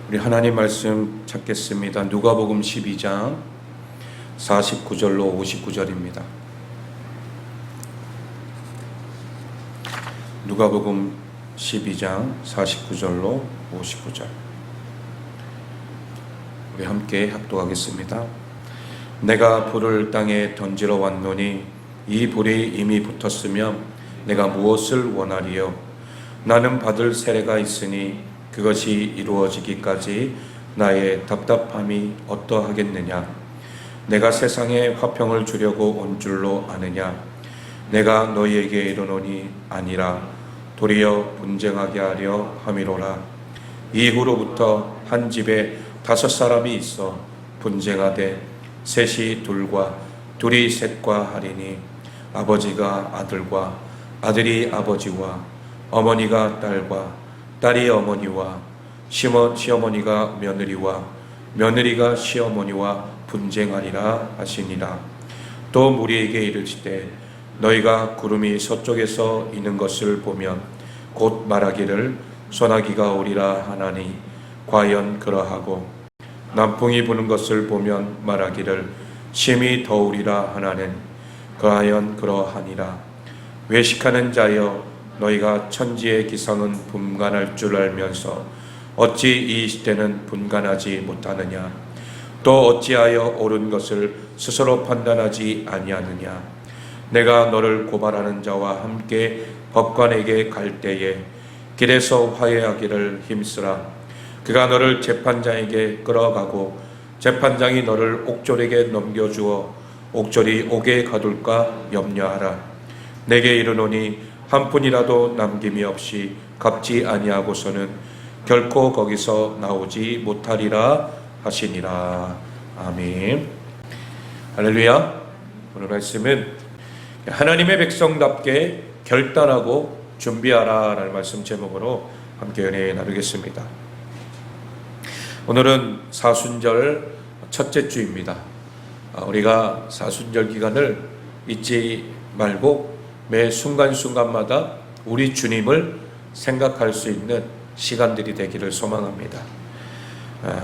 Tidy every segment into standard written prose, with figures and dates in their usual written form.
우리 하나님 말씀 찾겠습니다. 누가복음 12장 49절로 59절입니다. 누가복음 12장 49절로 59절. 우리 함께 합독하겠습니다. 내가 불을 땅에 던지러 왔노니 이 불이 이미 붙었으면 내가 무엇을 원하리요? 나는 받을 세례가 있으니 그것이 이루어지기까지 나의 답답함이 어떠하겠느냐? 내가 세상에 화평을 주려고 온 줄로 아느냐? 내가 너희에게 이르노니 아니라 도리어 분쟁하게 하려 함이로라. 이후로부터 한 집에 5사람이 있어 분쟁하되 셋이 둘과 둘이 셋과 하리니 아버지가 아들과 아들이 아버지와 어머니가 딸과 딸이 어머니와 시어머니가 며느리와 며느리가 시어머니와 분쟁하리라 하시니라. 또 무리에게 이르시되 너희가 구름이 서쪽에서 이는 것을 보면 곧 말하기를 소나기가 오리라 하나니 과연 그러하고 남풍이 부는 것을 보면 말하기를 심히 더우리라 하나는 과연 그러하니라. 외식하는 자여 너희가 천지의 기상은 분간할 줄 알면서 어찌 이 시대는 분간하지 못하느냐? 또 어찌하여 옳은 것을 스스로 판단하지 아니하느냐? 내가 너를 고발하는 자와 함께 법관에게 갈 때에 길에서 화해하기를 힘쓰라. 그가 너를 재판장에게 끌어가고 재판장이 너를 옥졸에게 넘겨주어 옥졸이 옥에 가둘까 염려하라. 내게 이르노니 한 푼이라도 남김이 없이 갚지 아니하고서는 결코 거기서 나오지 못하리라 하시니라. 아멘. 할렐루야. 오늘 말씀은 하나님의 백성답게 결단하고 준비하라 라는 말씀 제목으로 함께 은혜 나누겠습니다. 오늘은 사순절 첫째 주입니다. 우리가 사순절 기간을 잊지 말고 매 순간순간마다 우리 주님을 생각할 수 있는 시간들이 되기를 소망합니다.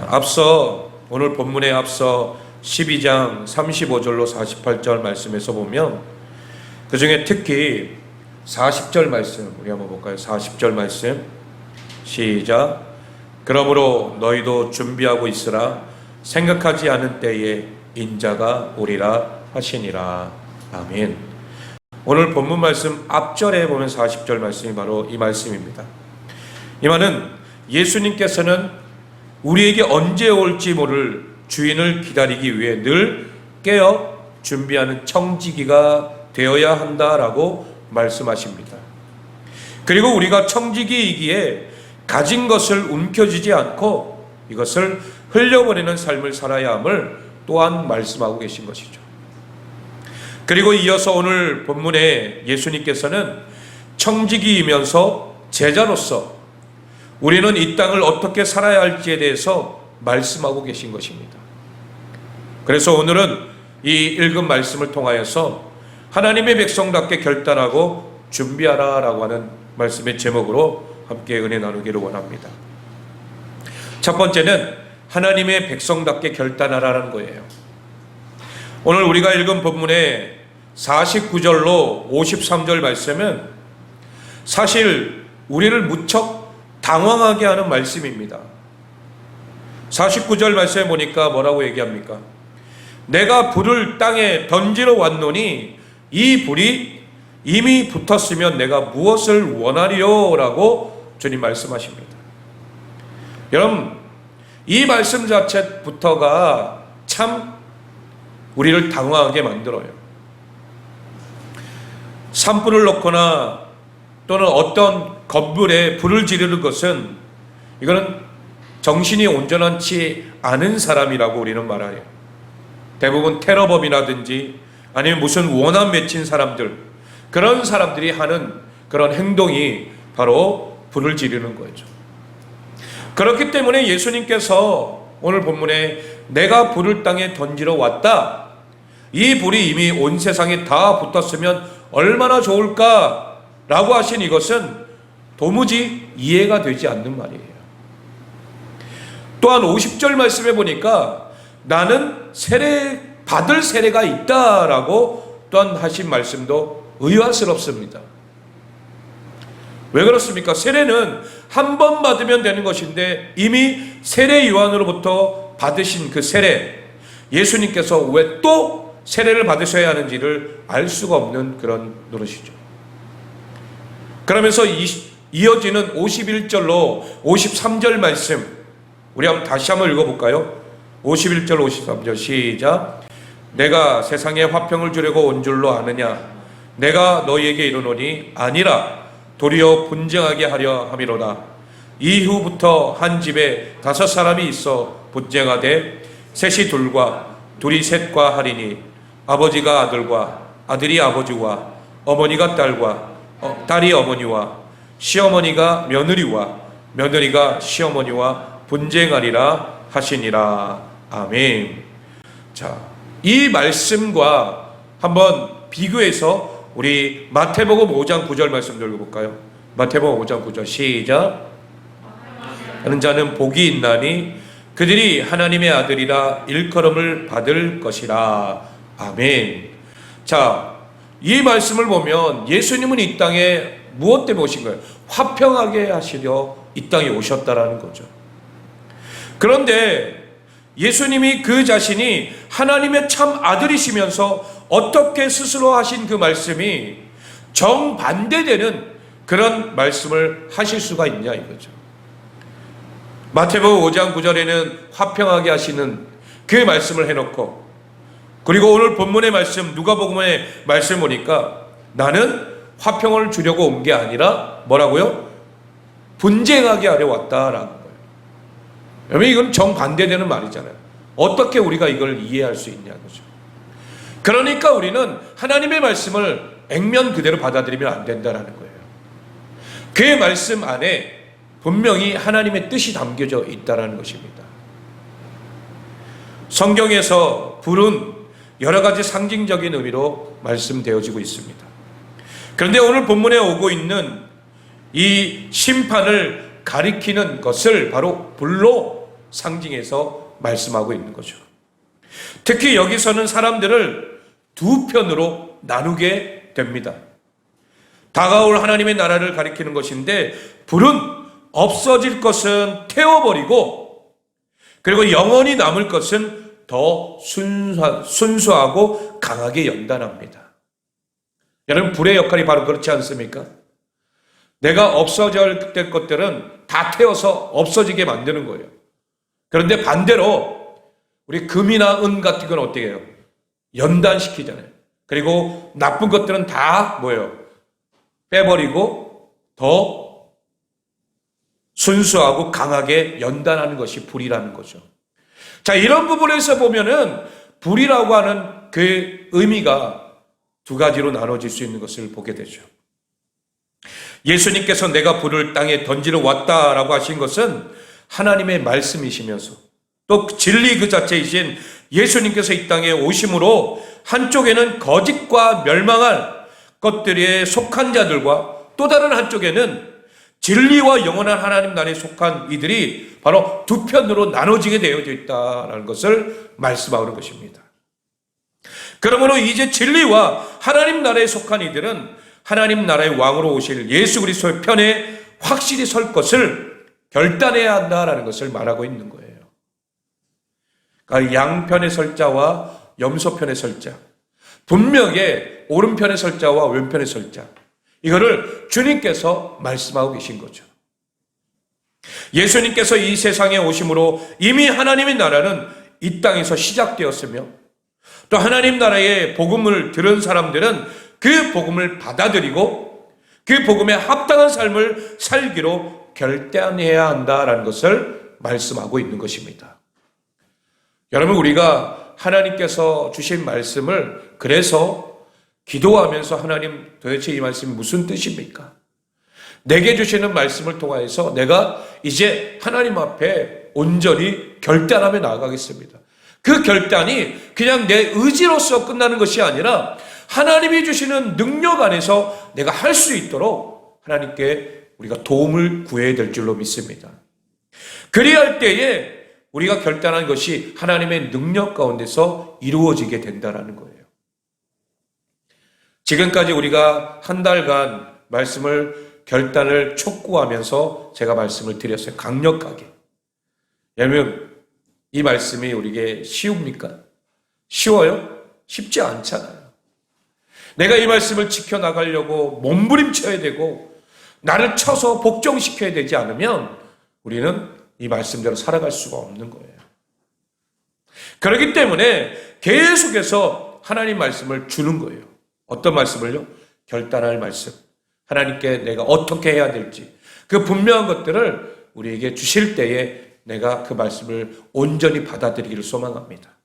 앞서 오늘 본문에 앞서 12장 35절로 48절 말씀에서 보면 그 중에 특히 40절 말씀 우리 한번 볼까요? 40절 말씀 시작. 그러므로 너희도 준비하고 있으라. 생각하지 않은 때에 인자가 오리라 하시니라. 아멘. 오늘 본문 말씀 앞절에 보면 40절 말씀이 바로 이 말씀입니다. 이 말은 예수님께서는 우리에게 언제 올지 모를 주인을 기다리기 위해 늘 깨어 준비하는 청지기가 되어야 한다라고 말씀하십니다. 그리고 우리가 청지기이기에 가진 것을 움켜쥐지 않고 이것을 흘려버리는 삶을 살아야 함을 또한 말씀하고 계신 것이죠. 그리고 이어서 오늘 본문에 예수님께서는 청지기이면서 제자로서 우리는 이 땅을 어떻게 살아야 할지에 대해서 말씀하고 계신 것입니다. 그래서 오늘은 이 읽은 말씀을 통하여서 하나님의 백성답게 결단하고 준비하라 라고 하는 말씀의 제목으로 함께 은혜 나누기를 원합니다. 첫 번째는 하나님의 백성답게 결단하라는 거예요. 오늘 우리가 읽은 본문에 49절로 53절 말씀은 사실 우리를 무척 당황하게 하는 말씀입니다. 49절 말씀에 보니까 뭐라고 얘기합니까? 내가 불을 땅에 던지러 왔노니 이 불이 이미 붙었으면 내가 무엇을 원하리요? 라고 주님 말씀하십니다. 여러분, 이 말씀 자체부터가 참 우리를 당황하게 만들어요. 산불을 넣거나 또는 어떤 건물에 불을 지르는 것은 이거는 정신이 온전하지 않은 사람이라고 우리는 말해요. 대부분 테러범이라든지 아니면 무슨 원한 맺힌 사람들, 그런 사람들이 하는 그런 행동이 바로 불을 지르는 거죠. 그렇기 때문에 예수님께서 오늘 본문에 내가 불을 땅에 던지러 왔다, 이 불이 이미 온 세상에 다 붙었으면 얼마나 좋을까 라고 하신 이것은 도무지 이해가 되지 않는 말이에요. 또한 50절 말씀에 보니까 나는 받을 세례가 있다라고 또한 하신 말씀도 의아스럽습니다. 왜 그렇습니까? 세례는 한 번 받으면 되는 것인데 이미 세례 요한으로부터 받으신 그 세례, 예수님께서 왜 또 세례를 받으셔야 하는지를 알 수가 없는 그런 노릇이죠. 그러면서 이어지는 51절로 53절 말씀, 우리 다시 한번 읽어볼까요? 51절 53절 시작. 내가 세상에 화평을 주려고 온 줄로 아느냐? 내가 너희에게 이르노니 아니라 도리어 분쟁하게 하려 함이로다. 이후부터 한 집에 5사람이 있어 분쟁하되 셋이 둘과 둘이 셋과 하리니 아버지가 아들과 아들이 아버지와 어머니가 딸과 딸이 어머니와 시어머니가 며느리와 며느리가 시어머니와 분쟁하리라 하시니라. 아멘. 자, 이 말씀과 한번 비교해서 우리 마태복음 5장 9절 말씀 읽어볼까요? 마태복음 5장 9절 시작. 하는 자는 복이 있나니 그들이 하나님의 아들이라 일컬음을 받을 것이라. 아멘. 자, 이 말씀을 보면 예수님은 이 땅에 무엇 때문에 오신 거예요? 화평하게 하시려 이 땅에 오셨다라는 거죠. 그런데 예수님이 그 자신이 하나님의 참 아들이시면서 어떻게 스스로 하신 그 말씀이 정반대되는 그런 말씀을 하실 수가 있냐 이거죠. 마태복음 5장 9절에는 화평하게 하시는 그 말씀을 해놓고, 그리고 오늘 본문의 말씀 누가복음의 말씀 보니까 나는 화평을 주려고 온 게 아니라 뭐라고요? 분쟁하게 하려 왔다라는 거예요. 여러분, 이건 정반대되는 말이잖아요. 어떻게 우리가 이걸 이해할 수 있냐는 거죠. 그러니까 우리는 하나님의 말씀을 액면 그대로 받아들이면 안 된다는 거예요. 그 말씀 안에 분명히 하나님의 뜻이 담겨져 있다는 것입니다. 성경에서 불은 여러 가지 상징적인 의미로 말씀되어지고 있습니다. 그런데 오늘 본문에 오고 있는 이 심판을 가리키는 것을 바로 불로 상징해서 말씀하고 있는 거죠. 특히 여기서는 사람들을 두 편으로 나누게 됩니다. 다가올 하나님의 나라를 가리키는 것인데, 불은 없어질 것은 태워버리고, 그리고 영원히 남을 것은 더 순수하고 강하게 연단합니다. 여러분, 불의 역할이 바로 그렇지 않습니까? 내가 없어져야 될 것들은 다 태워서 없어지게 만드는 거예요. 그런데 반대로 우리 금이나 은 같은 건 어떻게 해요? 연단시키잖아요. 그리고 나쁜 것들은 다 뭐예요? 빼버리고 더 순수하고 강하게 연단하는 것이 불이라는 거죠. 자, 이런 부분에서 보면은 불이라고 하는 그 의미가 두 가지로 나눠질 수 있는 것을 보게 되죠. 예수님께서 내가 불을 땅에 던지러 왔다라고 하신 것은 하나님의 말씀이시면서 또 진리 그 자체이신 예수님께서 이 땅에 오심으로 한쪽에는 거짓과 멸망할 것들에 속한 자들과 또 다른 한쪽에는 진리와 영원한 하나님 나라에 속한 이들이 바로 두 편으로 나눠지게 되어져 있다는 것을 말씀하는 것입니다. 그러므로 이제 진리와 하나님 나라에 속한 이들은 하나님 나라의 왕으로 오실 예수 그리스도의 편에 확실히 설 것을 결단해야 한다라는 것을 말하고 있는 거예요. 그러니까 양편에 설 자와 염소편에 설 자, 분명히 오른편에 설 자와 왼편에 설 자, 이거를 주님께서 말씀하고 계신 거죠. 예수님께서 이 세상에 오심으로 이미 하나님의 나라는 이 땅에서 시작되었으며, 또 하나님 나라의 복음을 들은 사람들은 그 복음을 받아들이고 그 복음에 합당한 삶을 살기로 결단해야 한다라는 것을 말씀하고 있는 것입니다. 여러분, 우리가 하나님께서 주신 말씀을 그래서 기도하면서 하나님, 도대체 이 말씀이 무슨 뜻입니까? 내게 주시는 말씀을 통하여서 내가 이제 하나님 앞에 온전히 결단하며 나아가겠습니다. 그 결단이 그냥 내 의지로서 끝나는 것이 아니라 하나님이 주시는 능력 안에서 내가 할 수 있도록 하나님께 우리가 도움을 구해야 될 줄로 믿습니다. 그리할 때에 우리가 결단한 것이 하나님의 능력 가운데서 이루어지게 된다는 거예요. 지금까지 우리가 한 달간 말씀을 결단을 촉구하면서 제가 말씀을 드렸어요. 강력하게. 여러분, 이 말씀이 우리에게 쉬웁니까? 쉬워요? 쉽지 않잖아요. 내가 이 말씀을 지켜나가려고 몸부림쳐야 되고 나를 쳐서 복종시켜야 되지 않으면 우리는 이 말씀대로 살아갈 수가 없는 거예요. 그렇기 때문에 계속해서 하나님 말씀을 주는 거예요. 어떤 말씀을요? 결단할 말씀. 하나님께 내가 어떻게 해야 될지 그 분명한 것들을 우리에게 주실 때에 내가 그 말씀을 온전히 받아들이기를 소망합니다.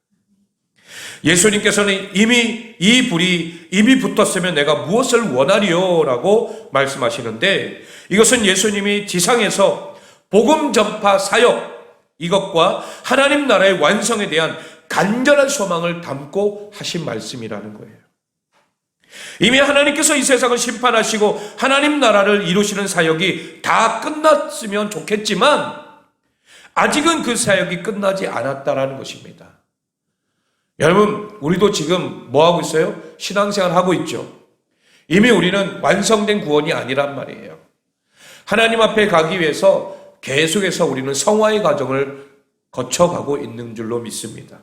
예수님께서는 이미 이 불이 이미 붙었으면 내가 무엇을 원하리요? 라고 말씀하시는데 이것은 예수님이 지상에서 복음 전파 사역 이것과 하나님 나라의 완성에 대한 간절한 소망을 담고 하신 말씀이라는 거예요. 이미 하나님께서 이 세상을 심판하시고 하나님 나라를 이루시는 사역이 다 끝났으면 좋겠지만 아직은 그 사역이 끝나지 않았다라는 것입니다. 여러분, 우리도 지금 뭐 하고 있어요? 신앙생활 하고 있죠. 이미 우리는 완성된 구원이 아니란 말이에요. 하나님 앞에 가기 위해서 계속해서 우리는 성화의 과정을 거쳐가고 있는 줄로 믿습니다.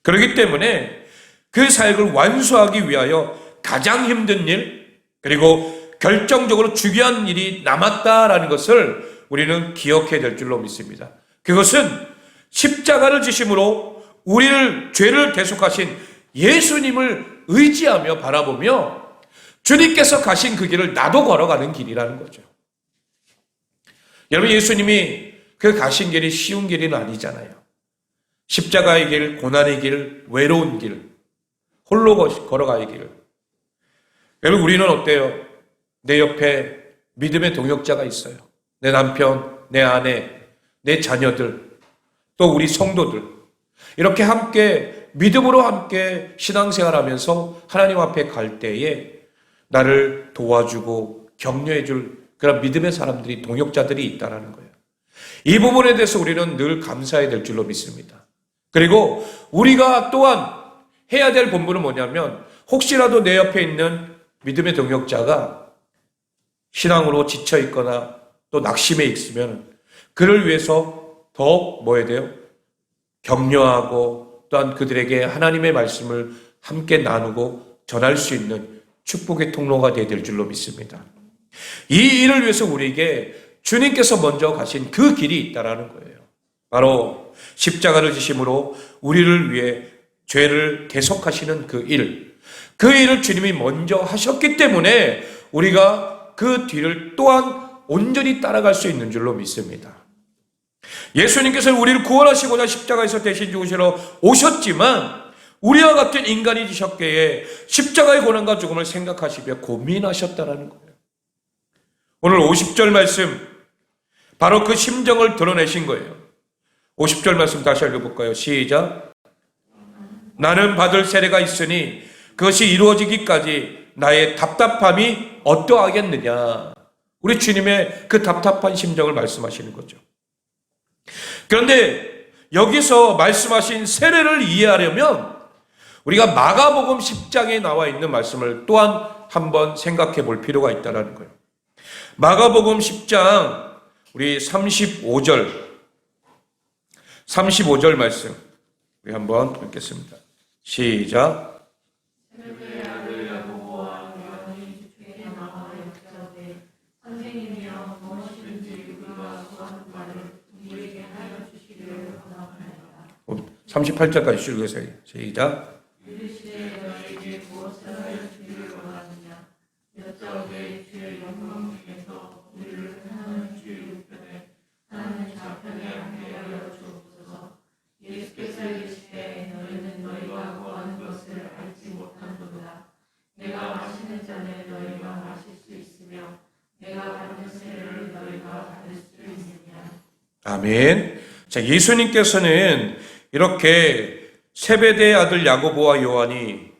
그렇기 때문에 그 사역을 완수하기 위하여 가장 힘든 일, 그리고 결정적으로 중요한 일이 남았다라는 것을 우리는 기억해야 될 줄로 믿습니다. 그것은 십자가를 지심으로 우리를 죄를 대속하신 예수님을 의지하며 바라보며 주님께서 가신 그 길을 나도 걸어가는 길이라는 거죠. 여러분, 예수님이 그 가신 길이 쉬운 길은 아니잖아요. 십자가의 길, 고난의 길, 외로운 길, 홀로 걸어가의 길. 여러분, 우리는 어때요? 내 옆에 믿음의 동역자가 있어요. 내 남편, 내 아내, 내 자녀들, 또 우리 성도들. 이렇게 함께 믿음으로 함께 신앙생활하면서 하나님 앞에 갈 때에 나를 도와주고 격려해줄 그런 믿음의 사람들이 동역자들이 있다는 거예요. 이 부분에 대해서 우리는 늘 감사해야 될 줄로 믿습니다. 그리고 우리가 또한 해야 될 본분은 뭐냐면 혹시라도 내 옆에 있는 믿음의 동역자가 신앙으로 지쳐 있거나 또 낙심해 있으면 그를 위해서 더욱 뭐 해야 돼요? 격려하고 또한 그들에게 하나님의 말씀을 함께 나누고 전할 수 있는 축복의 통로가 되어야 될 줄로 믿습니다. 이 일을 위해서 우리에게 주님께서 먼저 가신 그 길이 있다라는 거예요. 바로 십자가를 지심으로 우리를 위해 죄를 대속하시는 그 일. 그 일을 주님이 먼저 하셨기 때문에 우리가 그 뒤를 또한 온전히 따라갈 수 있는 줄로 믿습니다. 예수님께서는 우리를 구원하시고자 십자가에서 대신 죽으시러 오셨지만 우리와 같은 인간이 되셨기에 십자가의 고난과 죽음을 생각하시며 고민하셨다는 거예요. 오늘 50절 말씀 바로 그 심정을 드러내신 거예요. 50절 말씀 다시 읽어볼까요? 시작. 나는 받을 세례가 있으니 그것이 이루어지기까지 나의 답답함이 어떠하겠느냐. 우리 주님의 그 답답한 심정을 말씀하시는 거죠. 그런데 여기서 말씀하신 세례를 이해하려면 우리가 마가복음 10장에 나와 있는 말씀을 또한 한번 생각해 볼 필요가 있다는 거예요. 마가복음 10장 우리 35절 말씀 우리 한번 읽겠습니다. 시작. 선생님이여 무엇이든지 우리가 구하는 바를 우리에게 하여 주시기를 원합니다. 38절까지 읽으세요. 시작. 이르시되 너희에게 무엇을 하여 주기를 원하느냐 여짜오되 주의 영광 중에서 우리를 하나님 주의 우편에 하나님 좌편에 앉게 하여 주옵소서. 예수께서 이르시되 너희는 너희가 구하는 것을 알지 못함도다. 내가 마시는 잔에 너희가 마실 수 있으며 내가 받는 세례를 너희가 받을 수 있느냐. 아멘. 자, 예수님께서는 이렇게 세베대의 아들 야고보와 요한이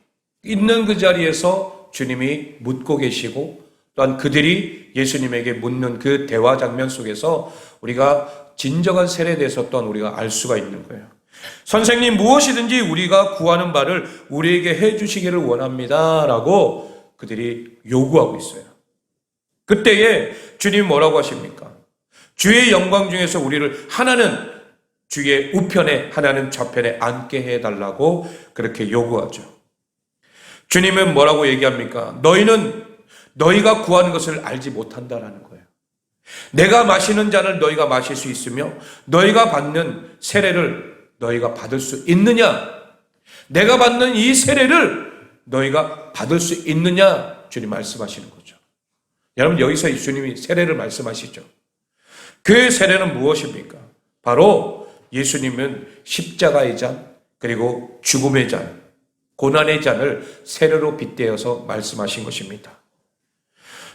있는 그 자리에서 주님이 묻고 계시고 또한 그들이 예수님에게 묻는 그 대화 장면 속에서 우리가 진정한 세례에 대해서 또한 우리가 알 수가 있는 거예요. 선생님, 무엇이든지 우리가 구하는 바를 우리에게 해주시기를 원합니다 라고 그들이 요구하고 있어요. 그때에 주님 뭐라고 하십니까? 주의 영광 중에서 우리를 하나는 주의 우편에 하나는 좌편에 앉게 해달라고 그렇게 요구하죠. 주님은 뭐라고 얘기합니까? 너희는 너희가 구하는 것을 알지 못한다라는 거예요. 내가 마시는 잔을 너희가 마실 수 있으며 너희가 받는 세례를 너희가 받을 수 있느냐? 내가 받는 이 세례를 너희가 받을 수 있느냐? 주님 말씀하시는 거죠. 여러분, 여기서 예수님이 세례를 말씀하시죠. 그 세례는 무엇입니까? 바로 예수님은 십자가의 잔, 그리고 죽음의 잔, 고난의 잔을 세례로 빗대어서 말씀하신 것입니다.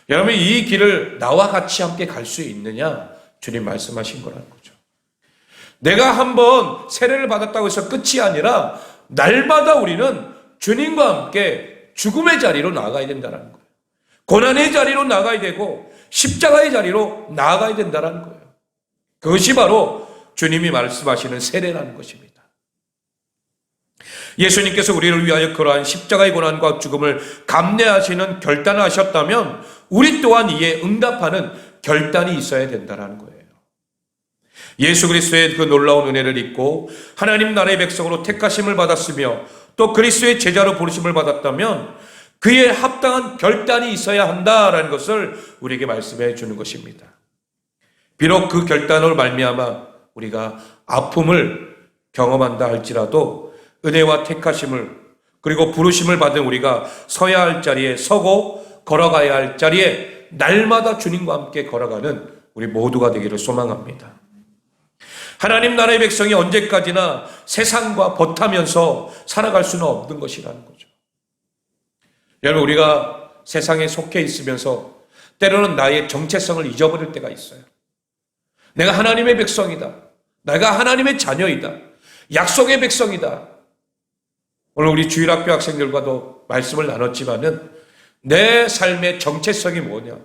여러분, 이 길을 나와 같이 함께 갈 수 있느냐? 주님 말씀하신 거라는 거죠. 내가 한번 세례를 받았다고 해서 끝이 아니라 날마다 우리는 주님과 함께 죽음의 자리로 나아가야 된다는 거예요. 고난의 자리로 나아가야 되고 십자가의 자리로 나아가야 된다는 거예요. 그것이 바로 주님이 말씀하시는 세례라는 것입니다. 예수님께서 우리를 위하여 그러한 십자가의 고난과 죽음을 감내하시는 결단을 하셨다면 우리 또한 이에 응답하는 결단이 있어야 된다는 거예요. 예수 그리스도의 그 놀라운 은혜를 잊고 하나님 나라의 백성으로 택하심을 받았으며 또 그리스도의 제자로 부르심을 받았다면 그에 합당한 결단이 있어야 한다라는 것을 우리에게 말씀해 주는 것입니다. 비록 그 결단으로 말미암아 우리가 아픔을 경험한다 할지라도 은혜와 택하심을 그리고 부르심을 받은 우리가 서야 할 자리에 서고 걸어가야 할 자리에 날마다 주님과 함께 걸어가는 우리 모두가 되기를 소망합니다. 하나님 나라의 백성이 언제까지나 세상과 버타면서 살아갈 수는 없는 것이라는 거죠. 여러분, 우리가 세상에 속해 있으면서 때로는 나의 정체성을 잊어버릴 때가 있어요. 내가 하나님의 백성이다. 내가 하나님의 자녀이다. 약속의 백성이다. 오늘 우리 주일학교 학생들과도 말씀을 나눴지만은 내 삶의 정체성이 뭐냐?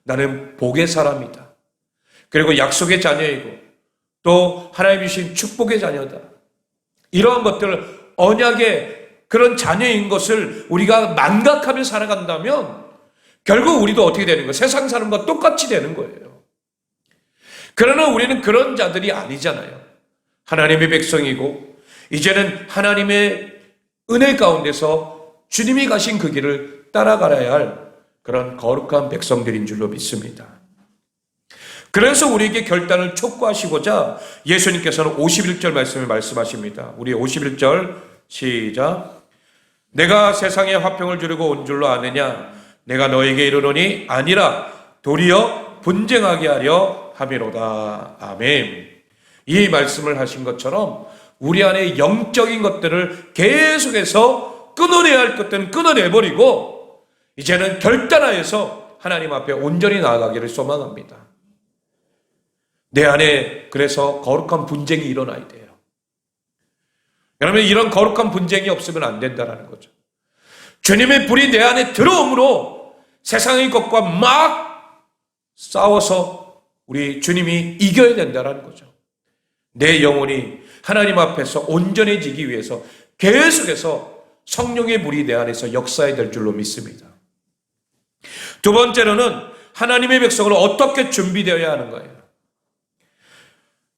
나는 복의 사람이다. 그리고 약속의 자녀이고 또 하나님이 주신 축복의 자녀다. 이러한 것들, 언약의 그런 자녀인 것을 우리가 망각하며 살아간다면 결국 우리도 어떻게 되는 거예요? 세상 사람과 똑같이 되는 거예요. 그러나 우리는 그런 자들이 아니잖아요. 하나님의 백성이고 이제는 하나님의 은혜 가운데서 주님이 가신 그 길을 따라가야 할 그런 거룩한 백성들인 줄로 믿습니다. 그래서 우리에게 결단을 촉구하시고자 예수님께서는 51절 말씀을 말씀하십니다. 우리 51절 시작. 내가 세상에 화평을 주려고 온 줄로 아느냐? 내가 너에게 이르노니 아니라 도리어 분쟁하게 하려 함이로다. 아멘. 이 말씀을 하신 것처럼 우리 안에 영적인 것들을 계속해서 끊어내야 할 것들은 끊어내버리고 이제는 결단하여서 하나님 앞에 온전히 나아가기를 소망합니다. 내 안에 그래서 거룩한 분쟁이 일어나야 돼요. 여러분, 이런 거룩한 분쟁이 없으면 안 된다는 거죠. 주님의 불이 내 안에 들어옴으로 세상의 것과 막 싸워서 우리 주님이 이겨야 된다는 거죠. 내 영혼이 하나님 앞에서 온전해지기 위해서 계속해서 성령의 불이 내 안에서 역사해야 될 줄로 믿습니다. 두 번째로는 하나님의 백성을 어떻게 준비되어야 하는 거예요.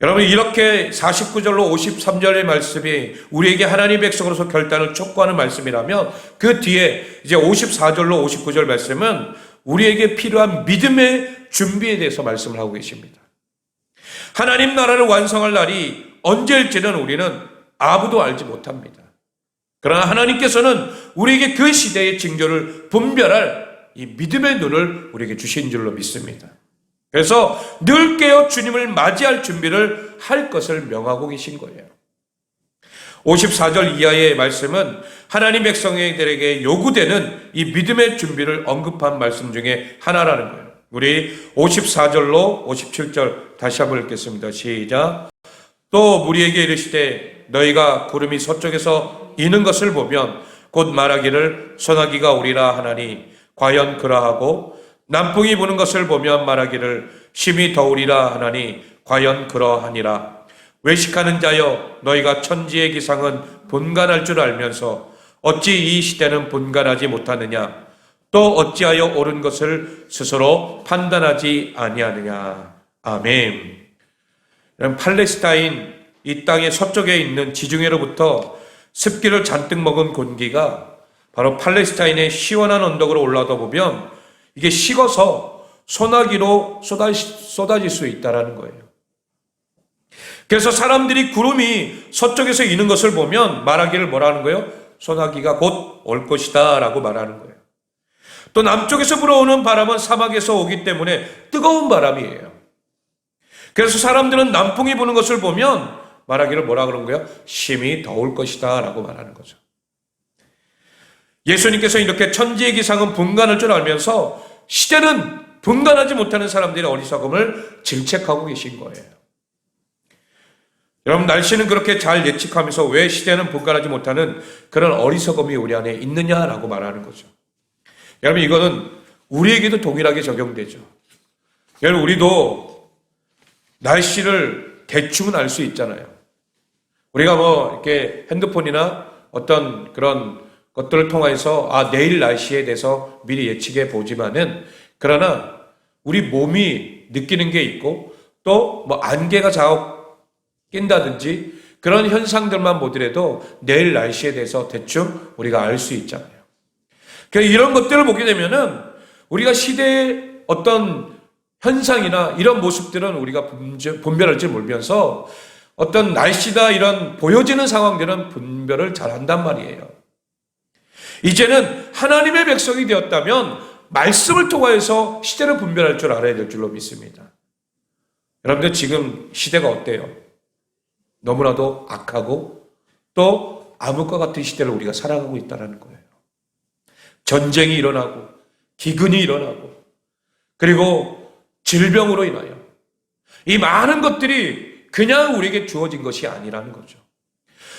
여러분, 이렇게 49절로 53절의 말씀이 우리에게 하나님의 백성으로서 결단을 촉구하는 말씀이라면 그 뒤에 이제 54절로 59절 말씀은 우리에게 필요한 믿음의 준비에 대해서 말씀을 하고 계십니다. 하나님 나라를 완성할 날이 언제일지는 우리는 아무도 알지 못합니다. 그러나 하나님께서는 우리에게 그 시대의 징조를 분별할 이 믿음의 눈을 우리에게 주신 줄로 믿습니다. 그래서 늘 깨어 주님을 맞이할 준비를 할 것을 명하고 계신 거예요. 54절 이하의 말씀은 하나님 백성들에게 요구되는 이 믿음의 준비를 언급한 말씀 중에 하나라는 거예요. 우리 54절로 57절 다시 한번 읽겠습니다. 시작. 또 무리에게 이르시되 너희가 구름이 서쪽에서 이는 것을 보면 곧 말하기를 소나기가 오리라 하나니 과연 그러하고 남풍이 부는 것을 보면 말하기를 심히 더우리라 하나니 과연 그러하니라. 외식하는 자여, 너희가 천지의 기상은 분간할 줄 알면서 어찌 이 시대는 분간하지 못하느냐? 또 어찌하여 옳은 것을 스스로 판단하지 아니하느냐? 아멘. 팔레스타인 이 땅의 서쪽에 있는 지중해로부터 습기를 잔뜩 먹은 공기가 바로 팔레스타인의 시원한 언덕으로 올라다 보면 이게 식어서 소나기로 쏟아질 수 있다는 거예요. 그래서 사람들이 구름이 서쪽에서 이는 것을 보면 말하기를 뭐라는 거예요? 소나기가 곧 올 것이다 라고 말하는 거예요. 또 남쪽에서 불어오는 바람은 사막에서 오기 때문에 뜨거운 바람이에요. 그래서 사람들은 남풍이 부는 것을 보면 말하기를 뭐라 그런 거예요? 심히 더울 것이다 라고 말하는 거죠. 예수님께서 이렇게 천지의 기상은 분간할 줄 알면서 시대는 분간하지 못하는 사람들의 어리석음을 질책하고 계신 거예요. 여러분, 날씨는 그렇게 잘 예측하면서 왜 시대는 분간하지 못하는 그런 어리석음이 우리 안에 있느냐라고 말하는 거죠. 여러분, 이거는 우리에게도 동일하게 적용되죠. 여러분, 우리도 날씨를 대충은 알 수 있잖아요. 우리가 이렇게 핸드폰이나 어떤 그런 것들을 통해서 내일 날씨에 대해서 미리 예측해 보지만은, 그러나 우리 몸이 느끼는 게 있고 또 안개가 자욱 낀다든지 그런 현상들만 보더라도 내일 날씨에 대해서 대충 우리가 알 수 있잖아요. 그러니까 이런 것들을 보게 되면은 우리가 시대의 어떤 현상이나 이런 모습들은 우리가 분별할 줄 모르면서 어떤 날씨다 이런 보여지는 상황들은 분별을 잘 한단 말이에요. 이제는 하나님의 백성이 되었다면 말씀을 통하여서 시대를 분별할 줄 알아야 될 줄로 믿습니다. 여러분들 지금 시대가 어때요? 너무나도 악하고 또 암흑과 같은 시대를 우리가 살아가고 있다는 거예요. 전쟁이 일어나고 기근이 일어나고 그리고 질병으로 인하여 이 많은 것들이 그냥 우리에게 주어진 것이 아니라는 거죠.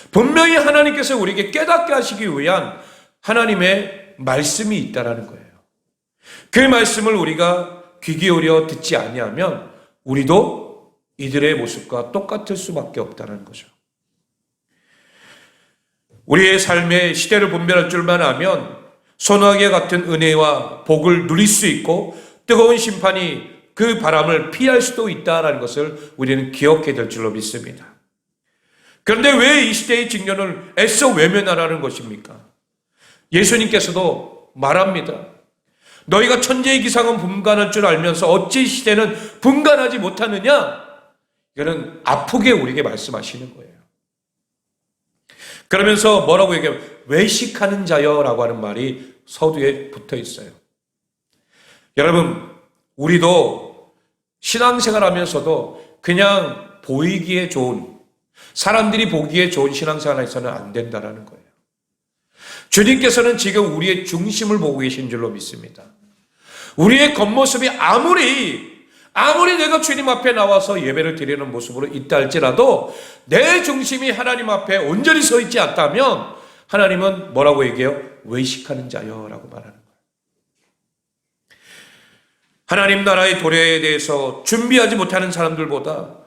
분명히 하나님께서 우리에게 깨닫게 하시기 위한 하나님의 말씀이 있다는 거예요. 그 말씀을 우리가 귀 기울여 듣지 아니하면 우리도 이들의 모습과 똑같을 수밖에 없다는 거죠. 우리의 삶의 시대를 분별할 줄만 아면 소나기 같은 은혜와 복을 누릴 수 있고 뜨거운 심판이 그 바람을 피할 수도 있다는 것을 우리는 기억해야 될 줄로 믿습니다. 그런데 왜 이 시대의 직면을 애써 외면하라는 것입니까? 예수님께서도 말합니다. 너희가 천지의 기상은 분간할 줄 알면서 어찌 시대는 분간하지 못하느냐? 이거는 아프게 우리에게 말씀하시는 거예요. 그러면서 뭐라고 얘기하면 외식하는 자여라고 하는 말이 서두에 붙어 있어요. 여러분, 우리도 신앙생활하면서도 그냥 보이기에 좋은, 사람들이 보기에 좋은 신앙생활에서는 안 된다는 거예요. 주님께서는 지금 우리의 중심을 보고 계신 줄로 믿습니다. 우리의 겉모습이 아무리 내가 주님 앞에 나와서 예배를 드리는 모습으로 있다 할지라도 내 중심이 하나님 앞에 온전히 서 있지 않다면 하나님은 뭐라고 얘기해요? 외식하는 자여 라고 말하는 거예요. 하나님 나라의 도래에 대해서 준비하지 못하는 사람들보다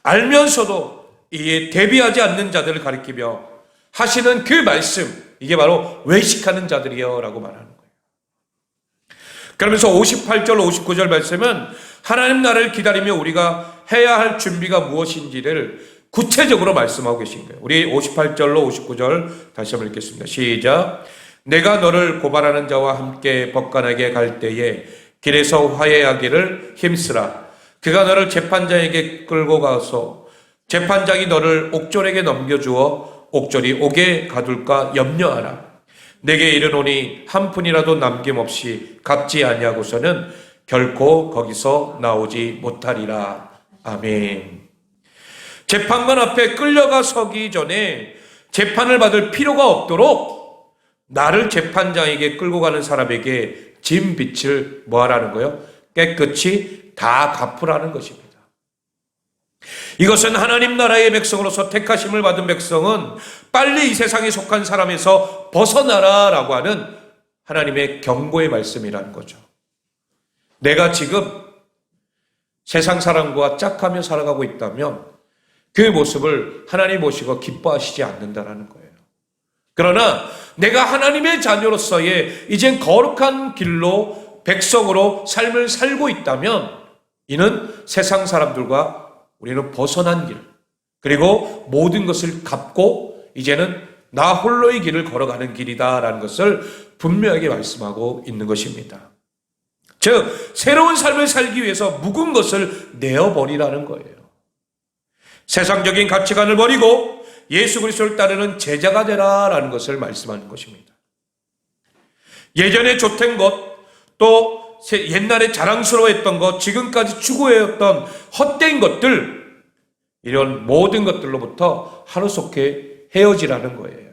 알면서도 이에 대비하지 않는 자들을 가리키며 하시는 그 말씀, 이게 바로 외식하는 자들이여 라고 말하는 거예요. 그러면서 58절 59절 말씀은 하나님 나라를 기다리며 우리가 해야 할 준비가 무엇인지를 구체적으로 말씀하고 계신 거예요. 우리 58절로 59절 다시 한번 읽겠습니다. 시작. 내가 너를 고발하는 자와 함께 법관에게 갈 때에 길에서 화해하기를 힘쓰라. 그가 너를 재판장에게 끌고 가서 재판장이 너를 옥졸에게 넘겨주어 옥졸이 옥에 가둘까 염려하라. 내게 이르노니 한 푼이라도 남김없이 갚지 아니하고서는 결코 거기서 나오지 못하리라. 아멘. 재판관 앞에 끌려가 서기 전에 재판을 받을 필요가 없도록 나를 재판장에게 끌고 가는 사람에게 진 빚을 뭐하라는 거예요? 깨끗이 다 갚으라는 것입니다. 이것은 하나님 나라의 백성으로서 택하심을 받은 백성은 빨리 이 세상에 속한 사람에서 벗어나라라고 하는 하나님의 경고의 말씀이라는 거죠. 내가 지금 세상 사람과 짝하며 살아가고 있다면 그 모습을 하나님 보시고 기뻐하시지 않는다라는 거예요. 그러나 내가 하나님의 자녀로서의 이젠 거룩한 길로 백성으로 삶을 살고 있다면 이는 세상 사람들과 우리는 벗어난 길, 그리고 모든 것을 갚고 이제는 나 홀로의 길을 걸어가는 길이다라는 것을 분명하게 말씀하고 있는 것입니다. 즉 새로운 삶을 살기 위해서 묵은 것을 내어버리라는 거예요. 세상적인 가치관을 버리고 예수 그리스도를 따르는 제자가 되라라는 것을 말씀하는 것입니다. 예전에 좋던 것, 또 옛날에 자랑스러워했던 것, 지금까지 추구해왔던 헛된 것들, 이런 모든 것들로부터 하루속히 헤어지라는 거예요.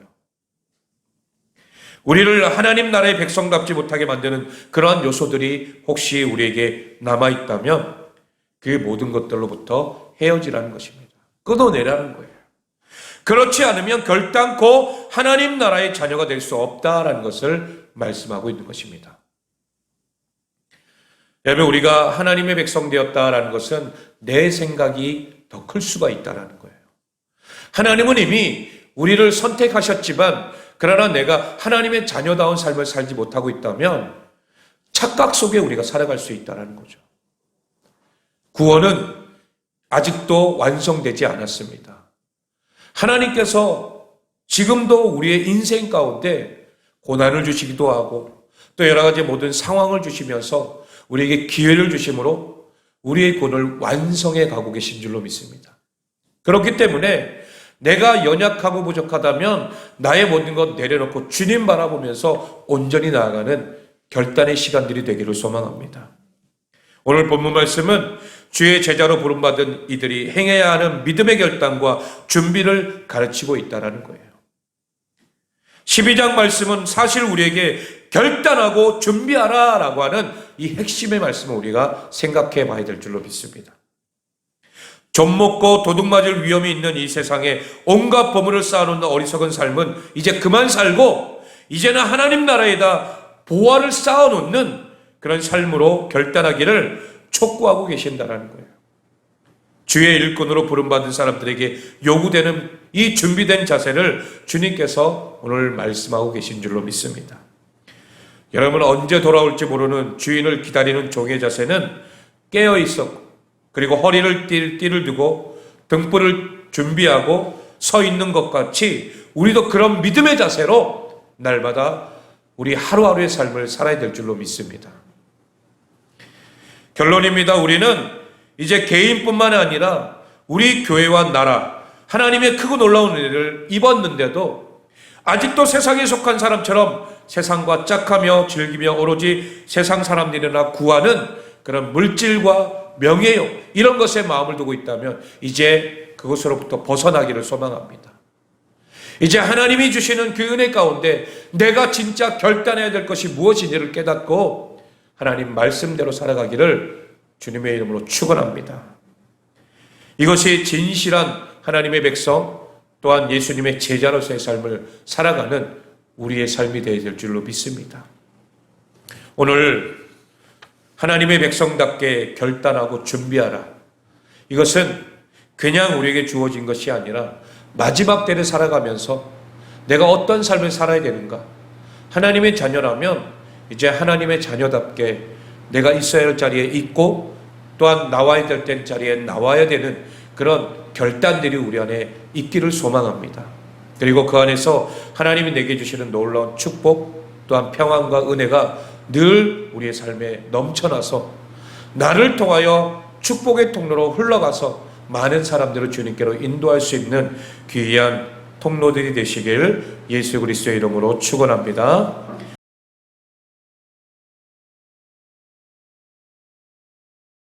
우리를 하나님 나라의 백성답지 못하게 만드는 그러한 요소들이 혹시 우리에게 남아있다면 그 모든 것들로부터 헤어지라는 것입니다. 끊어내라는 거예요. 그렇지 않으면 결단코 하나님 나라의 자녀가 될 수 없다라는 것을 말씀하고 있는 것입니다. 여러분, 우리가 하나님의 백성 되었다라는 것은 내 생각이 더 클 수가 있다라는 거예요. 하나님은 이미 우리를 선택하셨지만 그러나 내가 하나님의 자녀다운 삶을 살지 못하고 있다면 착각 속에 우리가 살아갈 수 있다는 거죠. 구원은 아직도 완성되지 않았습니다. 하나님께서 지금도 우리의 인생 가운데 고난을 주시기도 하고 또 여러 가지 모든 상황을 주시면서 우리에게 기회를 주심으로 우리의 구원을 완성해 가고 계신 줄로 믿습니다. 그렇기 때문에 내가 연약하고 부족하다면 나의 모든 것 내려놓고 주님 바라보면서 온전히 나아가는 결단의 시간들이 되기를 소망합니다. 오늘 본문 말씀은 주의 제자로 부름받은 이들이 행해야 하는 믿음의 결단과 준비를 가르치고 있다는 거예요. 12장 말씀은 사실 우리에게 결단하고 준비하라 라고 하는 이 핵심의 말씀을 우리가 생각해 봐야 될 줄로 믿습니다. 좀 먹고 도둑 맞을 위험이 있는 이 세상에 온갖 보물을 쌓아놓는 어리석은 삶은 이제 그만 살고 이제는 하나님 나라에다 보화를 쌓아놓는 그런 삶으로 결단하기를 촉구하고 계신다는 거예요. 주의 일꾼으로 부름받은 사람들에게 요구되는 이 준비된 자세를 주님께서 오늘 말씀하고 계신 줄로 믿습니다. 여러분, 언제 돌아올지 모르는 주인을 기다리는 종의 자세는 깨어 있었고 그리고 허리를 띠를 두고 등불을 준비하고 서 있는 것 같이 우리도 그런 믿음의 자세로 날마다 우리 하루하루의 삶을 살아야 될 줄로 믿습니다. 결론입니다. 우리는 이제 개인뿐만 아니라 우리 교회와 나라, 하나님의 크고 놀라운 은혜를 입었는데도 아직도 세상에 속한 사람처럼 세상과 짝하며 즐기며 오로지 세상 사람들이나 구하는 그런 물질과 명예욕 이런 것에 마음을 두고 있다면 이제 그것으로부터 벗어나기를 소망합니다. 이제 하나님이 주시는 그 은혜 가운데 내가 진짜 결단해야 될 것이 무엇인지를 깨닫고 하나님 말씀대로 살아가기를 주님의 이름으로 축원합니다. 이것이 진실한 하나님의 백성 또한 예수님의 제자로서의 삶을 살아가는 우리의 삶이 되어야 될 줄로 믿습니다. 오늘 하나님의 백성답게 결단하고 준비하라. 이것은 그냥 우리에게 주어진 것이 아니라 마지막 때를 살아가면서 내가 어떤 삶을 살아야 되는가. 하나님의 자녀라면 이제 하나님의 자녀답게 내가 있어야 할 자리에 있고 또한 나와야 될 자리에 나와야 되는 그런 결단들이 우리 안에 있기를 소망합니다. 그리고 그 안에서 하나님이 내게 주시는 놀라운 축복 또한 평안과 은혜가 늘 우리의 삶에 넘쳐나서 나를 통하여 축복의 통로로 흘러가서 많은 사람들을 주님께로 인도할 수 있는 귀한 통로들이 되시길 예수 그리스도의 이름으로 축원합니다.